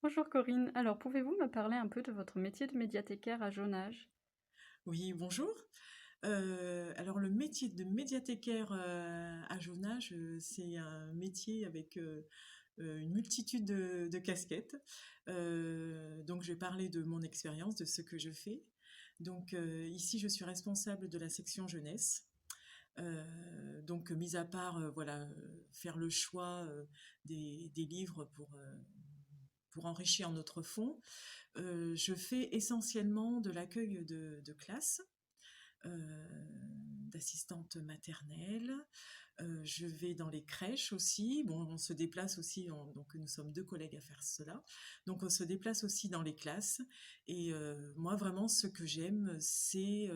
Bonjour Corinne, alors pouvez-vous me parler un peu de votre métier de médiathécaire à jeune âge? Oui, bonjour. Alors le métier de médiathécaire, à Jaunage, c'est un métier avec, une multitude de casquettes. Donc je vais parler de mon expérience, de ce que je fais. Donc, ici je suis responsable de la section jeunesse. Donc mis à part, voilà, faire le choix, des livres pour enrichir notre fonds, je fais essentiellement de l'accueil de classe, d'assistante maternelle. Je vais dans les crèches aussi. Bon, on se déplace aussi, donc nous sommes deux collègues à faire cela. Donc on se déplace aussi dans les classes. Et moi, vraiment, ce que j'aime, c'est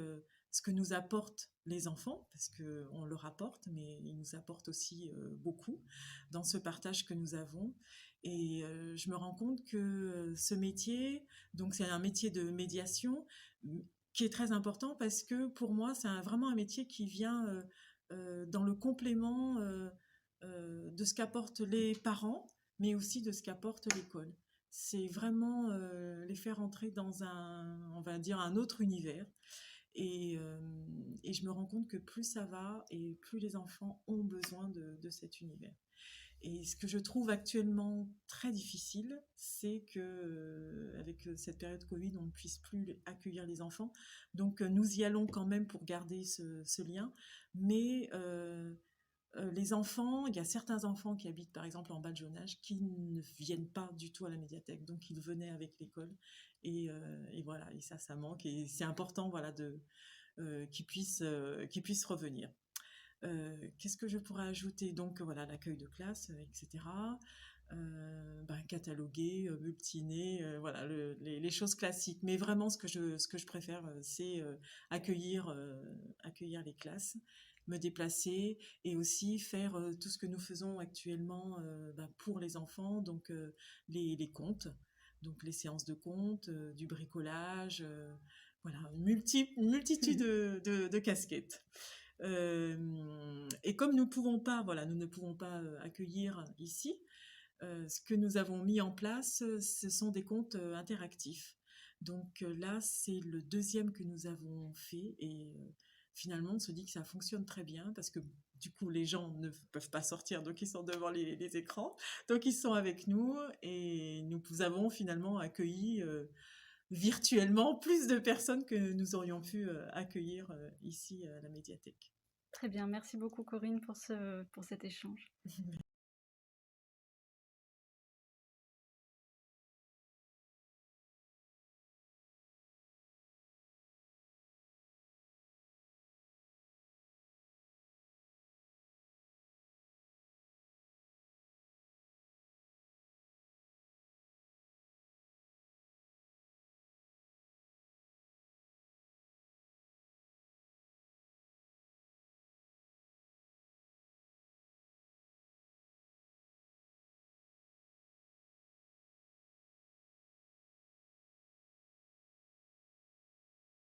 ce que nous apportent les enfants, parce qu'on leur apporte, mais ils nous apportent aussi beaucoup dans ce partage que nous avons. Et je me rends compte que ce métier, donc c'est un métier de médiation, qui est très important parce que pour moi, c'est vraiment un métier qui vient dans le complément de ce qu'apportent les parents, mais aussi de ce qu'apporte l'école. C'est vraiment les faire entrer dans on va dire, un autre univers. Et je me rends compte que plus ça va et plus les enfants ont besoin de cet univers. Et ce que je trouve actuellement très difficile, c'est que avec cette période Covid, on ne puisse plus accueillir les enfants. Donc nous y allons quand même pour garder ce lien, mais les enfants, il y a certains enfants qui habitent par exemple en bas de jeune âge qui ne viennent pas du tout à la médiathèque, donc ils venaient avec l'école. Et voilà, et ça manque, et c'est important, voilà, qu'ils puissent revenir. Qu'est-ce que je pourrais ajouter? Donc voilà, l'accueil de classe, etc. Cataloguer, bulletiner, voilà, les choses classiques. Mais vraiment, ce que je préfère, c'est accueillir les classes, me déplacer, et aussi faire tout ce que nous faisons actuellement pour les enfants, donc les contes, donc les séances de contes, du bricolage, voilà, une multitude de casquettes. Et comme nous pouvons pas, voilà, nous ne pouvons pas accueillir ici, ce que nous avons mis en place, ce sont des comptes interactifs. Donc là, c'est le deuxième que nous avons fait, et finalement, on se dit que ça fonctionne très bien parce que du coup, les gens ne peuvent pas sortir, donc ils sont devant les écrans, donc ils sont avec nous, et nous avons finalement accueilli virtuellement plus de personnes que nous aurions pu accueillir ici à la médiathèque. Très bien, merci beaucoup Corinne pour cet échange.